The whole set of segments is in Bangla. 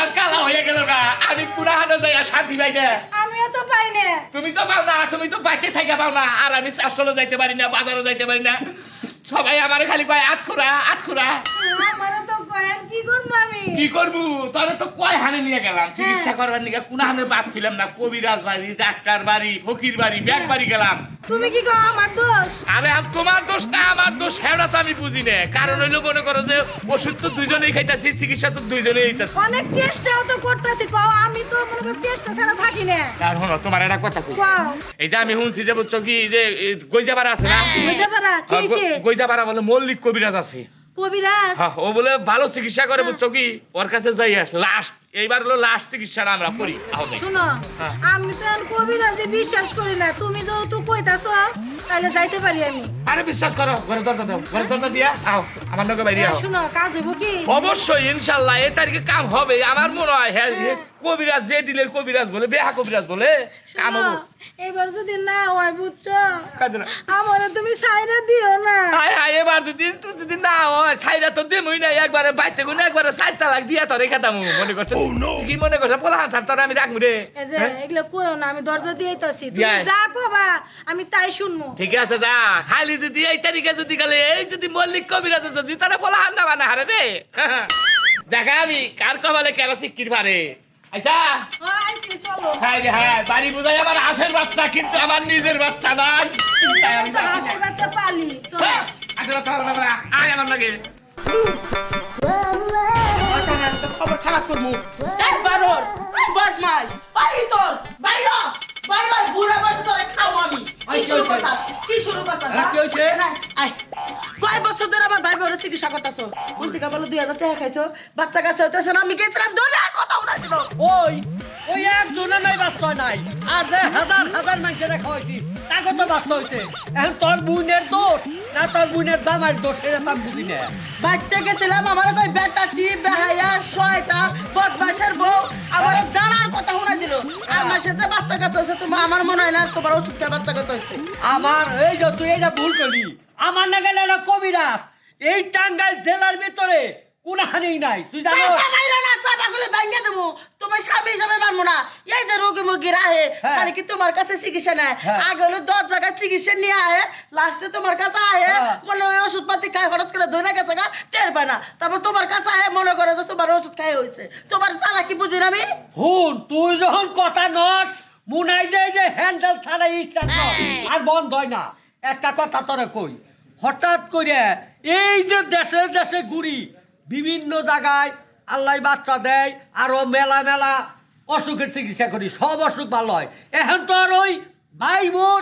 আমার কালা হয়ে গেল গা আমি কুড়াহানো যাই শান্তি পাই না আমিও তো পাই না তুমি তো পাও না তুমি তো বাইতে থেকে পাও না আর আমি আসলে যাইতে পারি না বাজারও যাইতে পারি না সবাই আমার খালি কয় আটখোরা আমারও তো কয়েন কি করবো আমি কি করবো তোরে তো কয় হানে নিয়ে গেলাম চিকিৎসা করবার নিয়ে কোন হানে বাদ ছিলাম না কবিরাজ বাড়ি ডাক্তার বাড়ি ফকির বাড়ি ব্যাগ বাড়ি গেলাম তুমি কি কও আমার দোষ আরে তোমার দোষ না আমার দোষ সেটা তো আমি বুঝি না কারণ হইলো মনে করো যে ওষুধ তো দুইজনেই খাইতাছি চিকিৎসা তো দুইজনেই হইতাছি অনেক চেষ্টাও তো করতেছি কও আমি তো মনে করি চেষ্টা ছাড়া থাকি না আর হলো তোমার একটা কথা কই কও এই যে আমি শুনছি যে বুঝছো কি যে গইজাপাড়া আছে না বুঝতে পারা কি হইছে গইজাপাড়া বলে মল্লিক কবিরাজ আছে কবিরাজ হ্যাঁ ও বলে ভালো চিকিৎসা করে বুঝছো কি ওর কাছে যাই আস লাস্ট এইবার হলো লাস্ট চিকিৎসাটা আমরা করি আও যাই শুনো আমি তো আর কবিরাজে বিশ্বাস করি না তুমি যেহেতু কইতাছো তাহলে যাইতে পারি আমি আরে বিশ্বাস করো ঘরে দরজা দাও ঘরে দরজা দিয়া আও আমার নৌকা বাইরে আও শুনো কাজ হইব কি অবশ্যই ইনশাআল্লাহ এই তারিখে কাম হবে আমার মনে হয় হ্যাঁ কবিরাজ যে ডিলের কবিরাজ বলে বেহা কবিরাজ বলে কাম হবে এবার যদি না হয় বুঝছো কাঁদে আমারে তুমি সাইরা দিও না হায় হায় এবার যদি না হয় সাইরা তো দেমই না একবারে বাইতে গুনে একবারে 4 তালাক দিয়া তোরে খেতাম মনে করছ কি মনে করছ পোলা হাসার তোরে আমি রাখমু রে এই যে এগুলো কইও না আমি দরজা দিয়েইতাছি তুমি যাই। যা কবা আমি তাই শুনমু ঠিক আছে যা খালি যদি এই তারিখে যদি গেলে এই যদি মল্লিক কবিরাজ যদি তারা পোলা হান না বানা হারে রে দেখা আমি কার কবালে কেরা শিক্ষির পারে আচ্ছা আইছি চলো হাই রে হাই বাড়ি বুঝাই আমার আশের বাচ্চা কিন্তু আমার নিজের বাচ্চা না আমি তো হাঁসের বাচ্চা পালি চলো আশের বাচ্চা আমার বাবা আয় আমার লাগে খবর খারাপ করবো এক বারর বদমাস বাইরে তোর বাইরে বাইরে বুড়া বসে তোরে খাও আমি কি শুরু করতাস কি হইছে? আয় কয় বছর ধরে আমার ভাই বোনের চিকিৎসা করতেছো বলতে কা বলো 2000 টাকা খাইছো বাচ্চা কাছে হইতেছে না আমি গেছিলাম ধরে কথা উড়াই দিল ওই ওই একজনে নাই বাচ্চা নাই আর যে হাজার হাজার মানুষের খাওয়াইছি তাকে তো বাচ্চা হয়েছে এখন তোর বোনের দোষ না তোর বোনের জামাইয়ের দোষ সেটা তো আমি বুঝি না বাড়িতে গেছিলাম আমার কই বেটা টি বেহায়া শয়তান বদমাশের বউ আমার দাঁড়ার কথা উড়াই দিল আর মাসে যে বাচ্চা কাছে হয়েছে তোমার আমার মনে হয় না তোমার ওষুধ খেয়ে বাচ্চা কাছে হয়েছে আমার এই যে তুই এটা ভুল করলি আমার না গেলে একটা কবিরাজ এই টাঙ্গাইল জেলার ভিতরে কোনো হানি নাই তুই জানো চাপা মাইরা না চাপা গুলো ভাঙিয়ে দেবো তোমার স্বামী হিসাবে মানবো না এই যে রোগী মুগী রাহে হ্যাঁ। তাহলে কি তোমার কাছে চিকিৎসা নেয় হ্যাঁ। আগে হলো 10 জায়গায় চিকিৎসা নিয়ে আহে লাস্টে তোমার কাছে আহে হ্যাঁ। মনে হয় ওষুধ পাতি খায় হঠাৎ করে ধরে গেছে গা টের পায় না তারপর তোমার কাছে আহে মনে করে যে তোমার ওষুধ খাই হয়েছে তোমার চালাকি বুঝি না আমি হুন তুই যখন কথা নস মুনাই যে হ্যান্ডেল ছাড়া ইচ্ছা কর আর বন্ধ হয় না একটা কথা তোরে কই হঠাৎ করে এই যে দেশে দেশে ঘুরি বিভিন্ন জায়গায় আল্লাহ বাচ্চা দেয় আরো মেলা মেলা অসুখের চিকিৎসা করি সব অসুখ ভালো হয় এখন তোর ওই ভাই মোর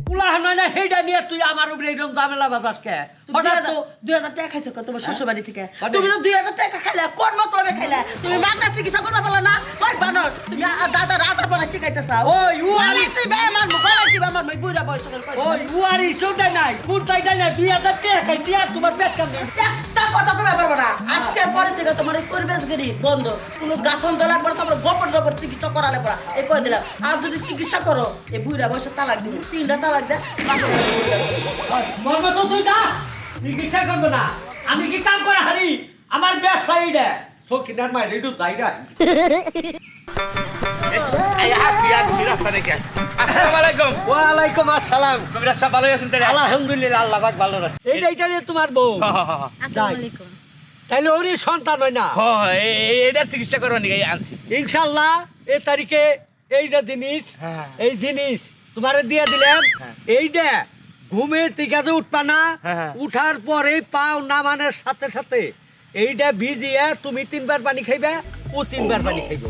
পুলাহানা না সেইটা নিয়ে তুই আমার উপরে এইরকম ঝামেলা বাজাস কে হঠাৎ তো 2000 টাকা খাইছো কত তোমার শ্বশুর বাড়ি থেকে তুমি তো 2000 টাকা খাইলে কোন মতলবে খাইলে তুমি মাগনা চিকিৎসা করতে পারলা না ওই বানর তুমি দাদা রাতা পরে শিখাইতেছ ওই উয়ারি তুই বে আমার মোবাইল দিবা আমার মই বুইরা বয়স করে কই ওই উয়ারি সুদে নাই কোনটাই দেয় না 2000 টাকা খাইছি আর তোমার পেট কামড়ে একটা কথা কইবা পারবো না আজকের পরে থেকে তোমার এই পরিবেশগিরি বন্ধ কোনো গাছন জ্বালা পরে তোমার গোপন গোপন চিকিৎসা করালে পড়া এই কই দিলাম আর যদি চিকিৎসা করো এই বুইরা বয়সে তালাক দিব 3টা তালাক দে মরবে তো তুই না চিকিৎসা করবো না আমি কি কাম করা হারি আমার ব্যবসায়ী রে সকিনার মায়ের একটু যাই না এই আসি রাস্তা দেখে আসসালামু আলাইকুম ওয়ালাইকুম আসসালাম কবিরাজ সাহেব ভালো আছেন তাহলে আলহামদুলিল্লাহ আল্লাহ পাক ভালো রাখে এইটা নিয়ে তোমার বউ আসসালামু আলাইকুম তাইলে ওরই সন্তান হয় না এটা চিকিৎসা করবার নিয়ে আনছি ইনশাল্লাহ এই তারিখে এই যে জিনিস হ্যাঁ। এই জিনিস তোমারে দিয়ে দিলাম এইটা ঘুমের থেকে যে উঠবা না হ্যাঁ। উঠার পরে পাও নামানোর সাথে সাথে এইটা ভিজিয়ে তুমি 3বার পানি খাইবে ও 3বার পানি খাইবো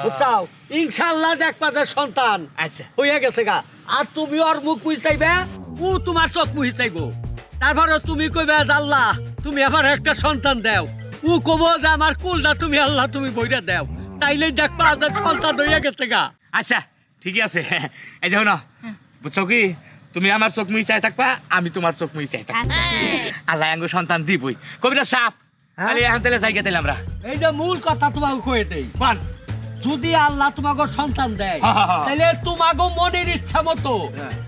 বুঝছাও ইনশাল্লাহ দেখবা যে সন্তান আচ্ছা হইয়া গেছে গা আর তুমি ওর মুখ মুহিচাইবে ও তোমার চোখ মুহিচাইবো তারপরে তুমি কইবে যে আল্লাহ তুমি আবার একটা সন্তান দাও ও কব যে আমার কুলটা তুমি আল্লাহ তুমি বইরা দাও তাইলে দেখবা যে সন্তান হইয়া গেছে গা আচ্ছা ঠিকই আছে এই যাও না বুঝছো কি তুমি আমার চোখ মুই চাই থাকবা আমি তোমার চোখ মুই চাই থাকবা আল্লাহ আঙ্গু সন্তান দিবই কবিরাজ সাহেব তাহলে এখন তাহলে জায়গা দিলাম আমরা এই যে মূল কথা তোমাকে কয়ে দেই কোন যদি আল্লাহ তোমাকে সন্তান দেয় হা, হা, হা। তাহলে তোমাকে মনের ইচ্ছা মতো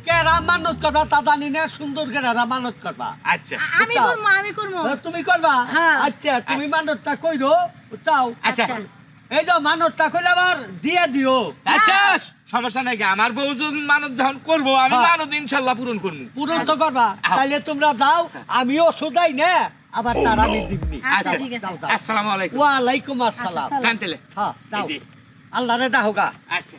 কেরা মানত করবা তা জানি না সুন্দর কেরা মানত করবা আচ্ছা আমি করবো তুমি করবা হ্যাঁ। আচ্ছা তুমি মানতটা কইরো চাও আচ্ছা এই যে মানবটা কইলে আবার দিয়ে দিও। আচ্ছা সমস্যা নাই কি, আমার বউ যদি মানত যখন করবো আমি হ্যাঁ। মানত ইনশাল্লাহ পূরণ করবো। পূরণ তো করবা, আও। তাইলে তোমরা যাও, আমিও সুদাই না, আবার তার আমি দিবনি। আচ্ছা ঠিক আছে যাও, যাও। আসসালামু আলাইকুম। ওয়ালাইকুম আসসালাম। আচ্ছা, জানতেলে হ্যাঁ যাও, জি। আল্লাহ রে ডাহোগা। আচ্ছা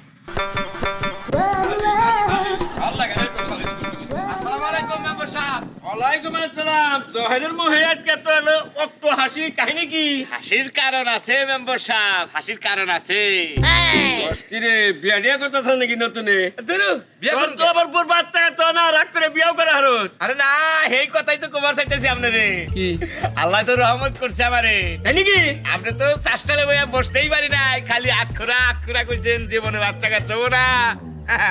আসসালামু আলাইকুম মেম্বার সাহেব। ওয়ালাইকুম আসসালাম। জহেরুল মহিয়াজ কে তো এলো অক্টো হাসির কাহিনী কি? হাসির কারণ আছে মেম্বার সাহেব, হাসির কারণ আছে। কিরে বিয়া দিয়া করতেছ নাকি নতুনে? ধরু বিয়ে তোর করুন তো আবার পর বাচ্চা তো না রাগ করে বিয়াও করে হারত। আরে না এই কথাই তো কবার চাইতেছি আপনারে। কি? আল্লাহ তো রহমত করছে আমারে। তাই নাকি? আপনি তো চাষটালে বইয়া বসতেই পারি নাই, খালি আটখুরা করছেন জীবনে বাচ্চা কাচ্চা না।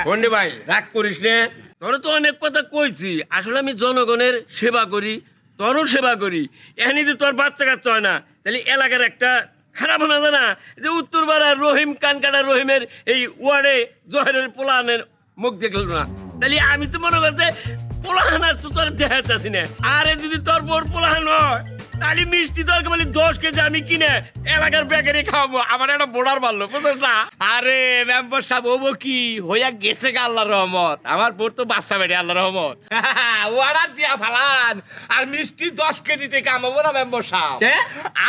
বন্ডে ভাই রাগ করিস নে। তোর তো অনেক কথা কইছি, আসলে আমি জনগণের সেবা করি, তোরও সেবা করি। এখানে যে তোর বাচ্চা কাচ্চা হয় না, তাহলে এলাকার একটা খারাপ না জানা যে উত্তরপাড়ার রহিম কানকাটা রহিমের এই ওয়ার্ডে জহেরের পোলাহানের মুখ দেখল না, তাহলে আমি তো মনে করতে পোলাহানার তো তোর দেখাচ্ছি না। আরে যদি তোর বোর পোলাহান হয় তাহলে মিষ্টি দরকার মানে 10 কেজি আমি কিনে এলাকার বেকারি খাওয়াবো, আমার একটা বোর্ডার বাড়লো, বুঝছ না? আরে মেম্বার সাহেব ও কি হইয়া গেছে গা আল্লাহর রহমত। আমার বোর তো বাচ্চা বেড়ে আল্লাহর রহমত। ওয়ারার দিয়া ফালান আর মিষ্টি 10 কেজিতে কামাবো না মেম্বার সাহেব। কে?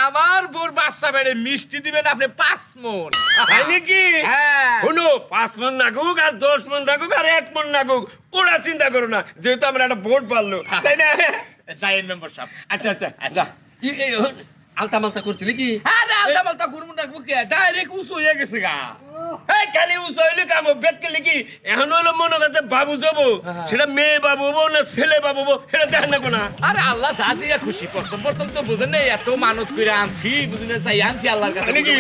আমার বোর বাচ্চা বেড়ে মিষ্টি দিবেন আপনি 5 মণ। তাই নাকি? হ্যাঁ। শুনো 5 মন নাগুক আর 10 মন নাগুক আর 1 মন নাগুক ওরা চিন্তা করো না, যেহেতু আমরা একটা ভোট পারলো, তাই না? যাইন মেম্বার সাহেব। আচ্ছা আচ্ছা আচ্ছা আলতা মালতা করছিলি কি? আরে আলতা মালতা গুরমুন রাখবো কে, ডাইরেক্ট উঁচু হয়ে গেছে গা। এই খালি উঁচু হইলে কাম বেট করলে কি? এখন হলো মনে করছে বাবু যাবো, সেটা মেয়ে বাবু হবো না ছেলে বাবু হবো সেটা দেখ না কোনা। আরে আল্লাহ যা দিয়া খুশি, প্রথম প্রথম তো বুঝেন না, এত মানত করে আনছি বুঝেন না, চাই আনছি আল্লাহর কাছে নাকি?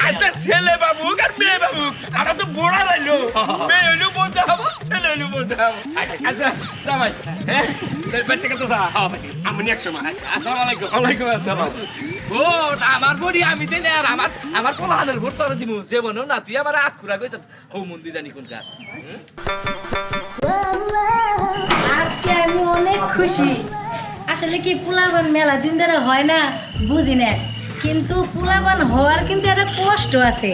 আচ্ছা ছেলে বাবু হোক আর মেয়ে বাবু হোক, আমরা তো বোড়া রইলো, মেয়ে হইলেও বলতে হবো ছেলে হইলেও বলতে হবো। আচ্ছা যা ভাই, হ্যাঁ বাচ্চা কত যা আমি একশো মা। আসসালামু আলাইকুম। ওয়ালাইকুম আসসালাম। ভোট আমার বড়ি আমি দেন আর আমার পোলাহানের ভোট তোর দিব জীবন না, তুই আমার আট খুরা কইছ ও মন্দির জানি কোনকার। আজকে আমি অনেক খুশি। আসলে কি পোলাপান মেলা দিন ধরে হয় না বুঝি না, কিন্তু পোলাপান হওয়ার কিন্তু একটা কষ্ট আছে,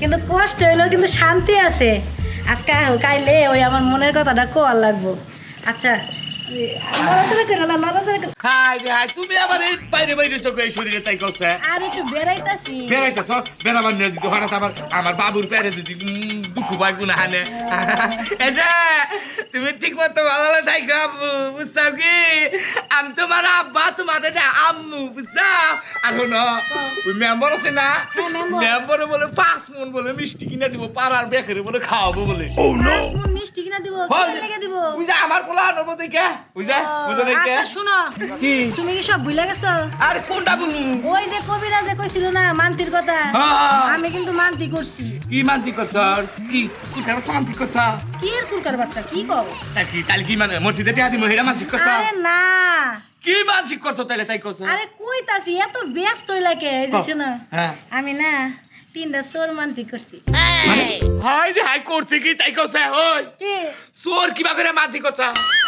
কিন্তু কষ্ট হইলেও কিন্তু শান্তি আছে। আজকে কাইলে ওই আমার মনের কথাটা কোয়ার লাগবো। আচ্ছা নড়াচড়া করে না, নড়াচড়া করে। হাই রে হাই, তুমি আবার এই বাইরে বাইরে চোখে এই শরীরে তাই করছে। আর একটু বেড়াইতাছি। বেড়াইতেছ বেড়াবার নিয়ে যদি হঠাৎ আমার বাবুর পেটে যদি দুঃখ পাইবো না হানে। এই যে তুমি ঠিক মতো ভালো থাকো আব্বু, বুঝছো কি? আমি তোমার আব্বা, তোমার এটা আম্মু, বুঝছো? আর শোনো ওই মেম্বার আছে না, হ্যাঁ, মেম্বার। মেম্বারে বলে 5 মণ বলে মিষ্টি কিনে দিব, পাড়ার বেকারে বলে খাওয়াবো বলে। পাঁচ মণ মিষ্টি কিনা দিব, হয়। কিনা লেগে দিব। বুঝা আমার পোলা নব দেখে, বুঝা বুঝা দেখে। আচ্ছা শুনো, কি? তুমি কি সব ভুলে গেছো? আর কোনটা বলু? ওই যে কবিরাজে কইছিল না মান্তির কথা, হ্যাঁ। আমি কিন্তু মান্তি করছি। কি মানতি করছ? কি তুই কেন শান্তি করছ? কি এর কুরকার বাচ্চা কি কও? কি তাহলে কি মানে মসজিদে টিয়া দি মহিলা মানসিক করছ? আরে না, কি মানসিক করছ তাইলে তাই করছ? আরে কইতাছি এত ব্যস্ত লাগে। এই যে শোনো, হ্যাঁ। আমি না 3টা চোর মান্তি করছি। হাই রে হাই করছে কি তাই করছে? ওই কি? চোর কিবা করে মানতি করছ?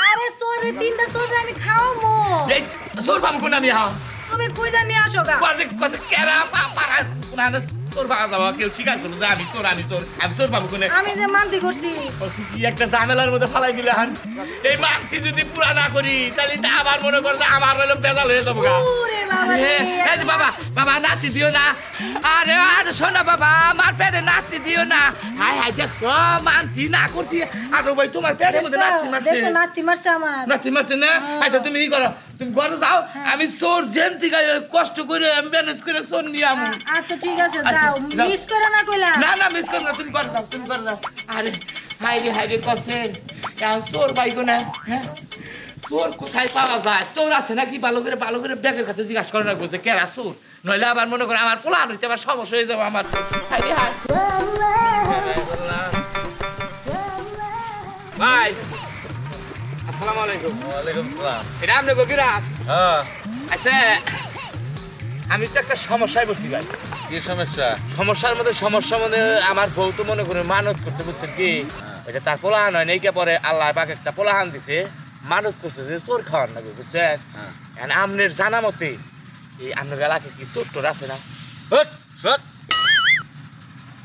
আরে চোরে 3টা চোর আমি খাওয়ামো। এই চোর পাবো কোন আমি হ্যাঁ? তুমি খুঁজা নিয়ে আসো গা। কাজে কাজে কেরা পাড়া কোন চোর পাওয়া যাওয়া কেউ স্বীকার করলো যে আমি চোর পাবো কোনে? আমি যে মান্তি করছি। বলছি কি একটা ঝামেলার মধ্যে ফালাই দিলে হান। এই মানতি যদি পুরা না করি তাহলে তো আবার মনে করে যে আমার হলো বেজাল হয়ে যাবো গা। ওরে বাবা রে। এই যে বাবা বাবা নাতি দিও না। আরে আরে শোনা বাবা, আমার পেটে নাতি দিও না। হাই হাই দেখছো মানতি না করছি, আর ভাই তোমার পেটের মধ্যে নাতি মারছে। দেখছো নাতি মারছে আমার। নাতি মারছে না? আচ্ছা তুমি কি করো, তুমি ঘরে যাও, আমি চোর জেন থেকে কষ্ট করে ম্যানেজ করে চোর নিয়ে আমু। আচ্ছা ঠিক আছে আচ্ছা, যাও, যাও। মিস করো না কইলা। না না মিস করো না, তুমি করে যাও, তুমি করে যাও। আরে হাই রে করছে এখন চোর পাইগো না। হ্যাঁ চোর কোথায় পাওয়া যায়? চোর আছে নাকি ভালো করে ব্যাগের কাছে জিজ্ঞাসা করে রাখবো যে কেরা চোর, নইলে আবার মনে করে আমার পোলা হইতে আবার সমস্যা হয়ে যাবো আমার। হাই রে হাই ভাই, আসসালামু আলাইকুম। ওয়ালাইকুম সালাম। এটা আপনি গভীরাজ? হ্যাঁ আচ্ছা আমি তো একটা সমস্যায় বসছি ভাই। কি সমস্যা? সমস্যার মধ্যে আমার বউ তো মনে করে মানত করছে, বুঝছেন কি? ওইটা তার পোলাহান হয় নাই, পরে আল্লাহ পাক একটা পোলাহান দিছে, মানত করছে যে চোর খাওয়ার লাগবে, বুঝছেন? এখন আমনের জানা মতে এই আপনার এলাকায় কি চোর টোর আছে না?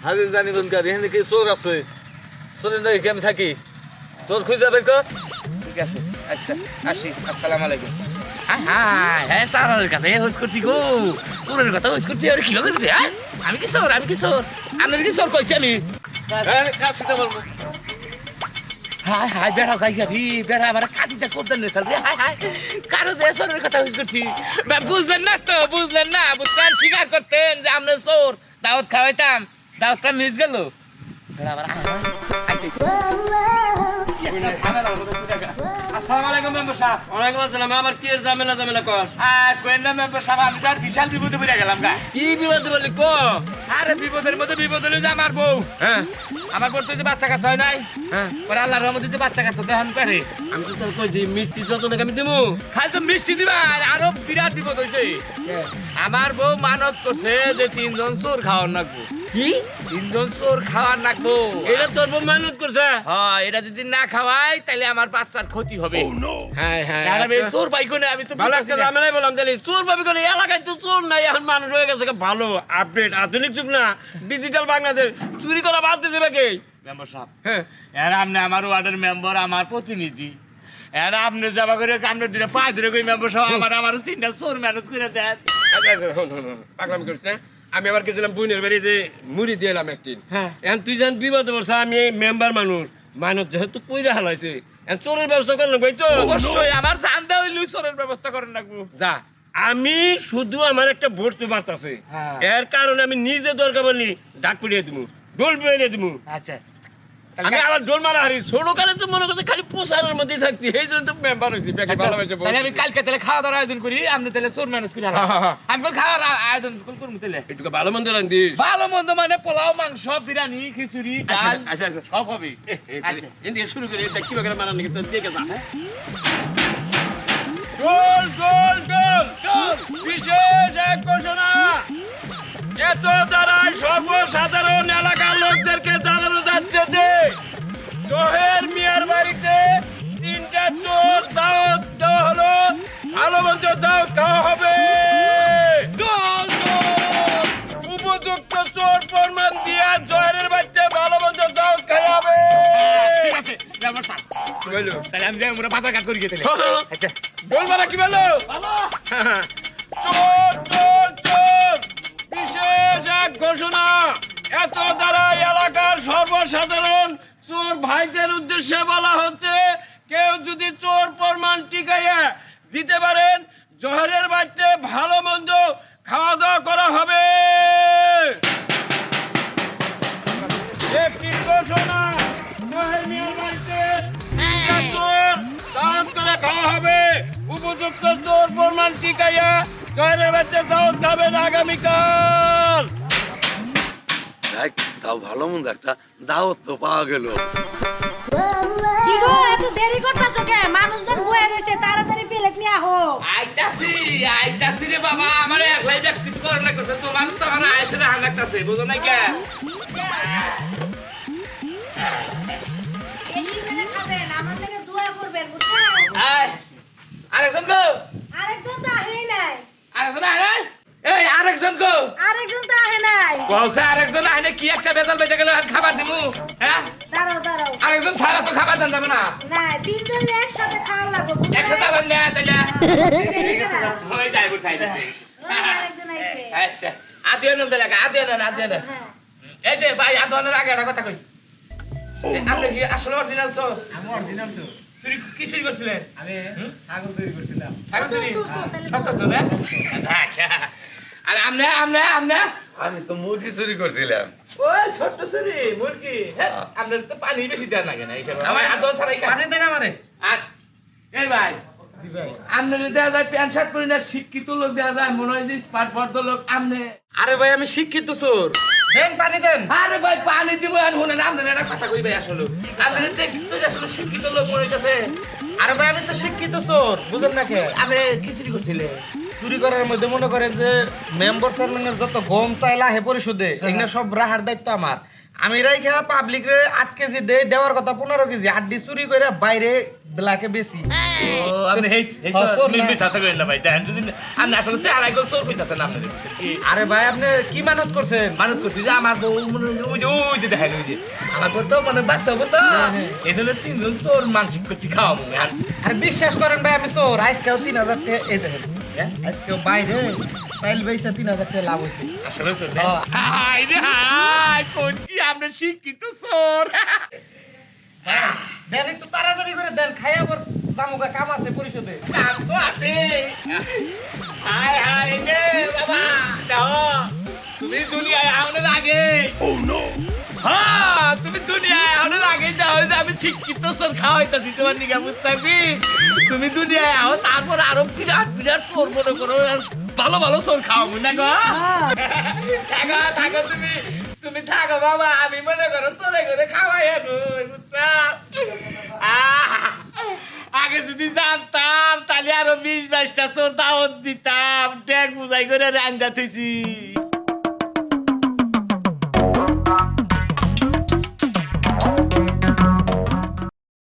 হাজির জানি কোনকার এখানে কি চোর আছে চোরের নাকি আমি থাকি চোর খুঁজে বের কর ঠিক আছে আচ্ছা আসি আসসালামু আলাইকুম হ্যাঁ হ্যাঁ স্যারের কাছে হোস করছি গো চোরের কথা হোস করছি আর কি করছি হ্যাঁ আমি কি চোর আপনার কি চোর কইছি আমি কাছে বলবো হাই হাই বেড়া যাইয়া রি বেড়া আমার কাজিটা করতেন না স্যার হাই হাই কারো যে চোরের কথা হোস করছি বুঝলেন না তো বুঝলেন না বুঝতেন স্বীকার করতেন যে আমরা চোর দাওয়াত খাওয়াইতাম দাওয়াতটা মিস গেল বেড়া আবার আসসালামু আলাইকুম মেম্বার সাহেব ওয়ালাইকুম আসসালাম। আবার কি ঝামেলা ঝামেলা কর? আর কোয়েন্ডা মেম্বার সাহেব আমি তার বিশাল বিপদে পড়ে গেলাম গা কি বিপদ বলি কো? আরে বিপদের মধ্যে বিপদ হলো যে আমার বউ হ্যাঁ আমার বউ তো যে বাচ্চা কাচ্চা হয় নাই হ্যাঁ, পরে আল্লাহর রহমতে যে বাচ্চা কাচ্চা তখন করে আমি তো তোর কইছি মিষ্টি যত টাকা আমি দেবো। খালি তো মিষ্টি দিবা আর আরো বিরাট বিপদ হয়েছে আমার বউ মানত করছে যে 3 জন চোর খাওয়ার নাকবো কি 3 জন চোর খাওয়ার নাকবো এটা তোর বউ মেহনত করছে? হ্যাঁ এটা যদি না খাওয়াই তাহলে আমার বাচ্চার ক্ষতি হবে হ্যাঁ হ্যাঁ আর আমি চোর পাইকো না আমি তো ভালো বুঝতেছি একটা না। ঝামেলাই বললাম তাহলে চোর পাবি কোন এলাকায় তো চোর নাই এখন মানুষ হয়ে গেছে ভালো আপডেট আধুনিক যুগ না ডিজিটাল বাংলাদেশ চুরি করা বাদ দিতে নাকি? মেম্বার সাহেব হ্যাঁ এর আপনি আমার ওয়ার্ডের মেম্বার আমার প্রতিনিধি এর আপনি যাবা করে আপনি দুটো পায়ে ধরে কই মেম্বার সাহেব আমার চিন্তা চোর ম্যানেজ করে দেন আচ্ছা আচ্ছা শোন শোন শোন, পাগলামি করিস না। আমি আবার গেছিলাম বুনের বাড়ি যে মুড়ি দিয়ে এলাম একদিন এখন তুই যেন বিপদে পড়ছ আমি মেম্বার মানুষ যেহেতু পইরা হালাইছে এখন চোরের ব্যবস্থা করলাম ভাই তো অবশ্যই আমার জানতে হইলে চোরের ব্যবস্থা করেন রাখবো যা আমি শুধু আমার একটা ভর্তি বার্ত আছে হ্যাঁ। এর কারণে আমি নিজে দরকার বলি ডাক পড়িয়ে দিব ডোল পড়িয়ে দিব আচ্ছা আমি আবার ডোল মারা হারি ছোট কালে তো মনে করছে খালি পোষারের মধ্যেই থাকছি এই জন্য তো মেম্বার হয়েছি বেশি ভালোবাসে তাহলে আমি কালকে তাহলে খাওয়া দাওয়ার আয়োজন করি আপনি তাহলে চোর ম্যানেজ করি আমি বল খাওয়ার আয়োজন করবো তাহলে একটু ভালো মন্দ রান্ধিস ভালো মন্দ মানে পোলাও মাংস বিরিয়ানি খিচুড়ি ডাল আচ্ছা আচ্ছা সব হবে আচ্ছা এদিকে শুরু করে এটা কি বাগানে মারান নাকি তো দেখে যা গোল গোল গোল গোল বিশেষ এক ঘোষণা এত দ্বারাই সর্বসাধারণ এলাকার লোকদেরকে জানানো যাচ্ছে যে জহের মিয়ার বাড়িতে 3টা চোর দাওয়াত দেওয়া হলো ভালো মন্দ দাওয়াত খাওয়া হবে গোল গোল উপযুক্ত চোর প্রমাণ দিয়ে জহের বাড়িতে ভালো মন্দ দাওয়াত খাওয়া হবে ঠিক আছে মেম্বার সাহেব বলো তাহলে আমি যাই আমরা বাজার ঘাট করি গিয়ে তাহলে আচ্ছা গোল মারা কি বলো চোর চোর চোর বিশেষ এক ঘোষণা এত দ্বারা এলাকার সর্বসাধারণ চোর ভাইদের উদ্দেশ্যে বলা হচ্ছে কেউ যদি চোর প্রমাণ টিকাইয়া দিতে পারেন জহরের বাড়িতে ভালো মন্দ খাওয়া দাওয়া করা হবে একটি ঘোষণা জহের মিয়ার বাড়িতে চোর দাওয়াত করে খাওয়া হবে উপযুক্ত চোর প্রমাণ টিকাইয়া জহের বাড়িতে দাওয়াত খাবেন আগামীকাল দেখ তাও ভালো মন্দ একটা দাওয়াত তো পাওয়া গেল কি গো এত দেরি করতেছো কে মানুষজন বয়ে রয়েছে তাড়াতাড়ি প্লেট নিয়ে আহো আইতাছি রে বাবা আমার একলাই ব্যক্তিত্ব করেন না করছে তোমার তো আমার আয়েশের হাল লাগতাছে বুঝো না কে বেশি করে খাবেন আমার থেকে দোয়া করবেন বুঝছেন আয় আরেকজন গো আরেকজন তো আহেই নাই আরেকজন আয় এই আরেকজন গো আরেকজন তো আহে নাই বলছে আরেকজন আয় না কি একটা বেজাল বেজে গেল আর খাবার দিমু হ্যাঁ দাঁড়াও দাঁড়াও আরেকজন ছাড়া তো খাবার দেন যাবে না না তিনজন একসাথে খাওয়া লাগবে একসাথে আবার নেয় তাহলে বুঝছেন? হয়ে যায় বুঝাই দিচ্ছি ওই আরেকজন আইছে আচ্ছা আদিও নন দেখ আদিও নন হ্যাঁ এই যে ভাই আদনের আগে একটা কথা কই আপনি কি আসলে অরিজিনাল তো আমি অরিজিনাল তো চুরি কি চুরি করছিলেন আমি ছাগল তৈরি করছিলাম ছাগল চুরি চুর, চুর, তাহলে সত্য তো না আর আমনে আমনে আমনে আমি তো মুরগি চুরি করছিলাম ওই ছোট্ট চুরি মুরগি হ্যাঁ আপনার তো পানি বেশি দেন লাগে না এইসব আমার আদন ছাড়াই পানি দেন আমারে আর এই ভাই জি ভাই আমনে দেয়া যায় প্যান্ট শার্ট পরি না শিক্ষিত লোক দেয়া যায় মনে হয় যে স্মার্ট বর্দ লোক আমনে আরে ভাই আমি শিক্ষিত চোর দেন পানি দেন আরে ভাই পানি দিব আর শুনে না আমনে একটা কথা কই ভাই আসলে আমনে তো আসলে শিক্ষিত লোক মনে হইতাছে আরে ভাই আমি তো শিক্ষিত চোর বুঝেন না কে আপনি কি চুরি করছিলে চুরি করার মধ্যে মনে করেন যে মেম্বার চেয়ারম্যানের যত গম চাইলা হে পরিশোধে এগুলো সব রাহার দায়িত্ব আমার আমি রাইখা পাবলিক রে 8 কেজি দেই, দেওয়ার কথা 15 কেজি আড্ডি চুরি করে বাইরে ব্ল্যাকে বেশি। ও আপনি হেই হেই হ্যাঁ, চোর না। মিস হাতে কইলেন না ভাই দেখেন যদি আপনি আসলে চেহারাই কোন চোর কইতাছেন আপনি কি আরে ভাই আপনি কি মানত করছেন? মানত করছি যে আমার বউ মনে ওই যে দেখেন ওই যে আমার বউ তো মানে বাচ্চা হবো তো এই জন্য 3 জন চোর মানসিক করছি খাওয়াবো আরে বিশ্বাস করেন ভাই আমি চোর, আজকেও 3000 টাকা এই দেখেন, আজকেও বাইরে চাইল বেচা 3000 টাকা লাভ হইছে। আসলে চোর না? হাই রে হাই কোন কি আপনি শিক্ষিত চোর দেন একটু তাড়াতাড়ি করে দেন, খাই আবার দামুকা কাম আছে পরিশোধে। কাম তো আছে হাই হাই রে বাবা দেখো তুমি দুনিয়ায় আউনের আগে হ্যাঁ তুমি দুনিয়ায় আউনের আগে যাও যে আমি শিক্ষিত চোর খাওয়াইতাছি তোমার নিগা বুঝছাবি তুমি দুনিয়ায় আও তারপর আরো বিরাট বিরাট চোর মনে করো ভালো ভালো চোর খাওয়াবো না গো থাকো থাকো তুমি থাকো বাবা আমি মনে করো চলে করে খাওয়াই আনো বুঝছা আগে যদি জানতাম তাহলে আরো 20-22টা চোর দাওয়াত দিতাম ট্যাগ বুঝাই করে রান্দা থইছি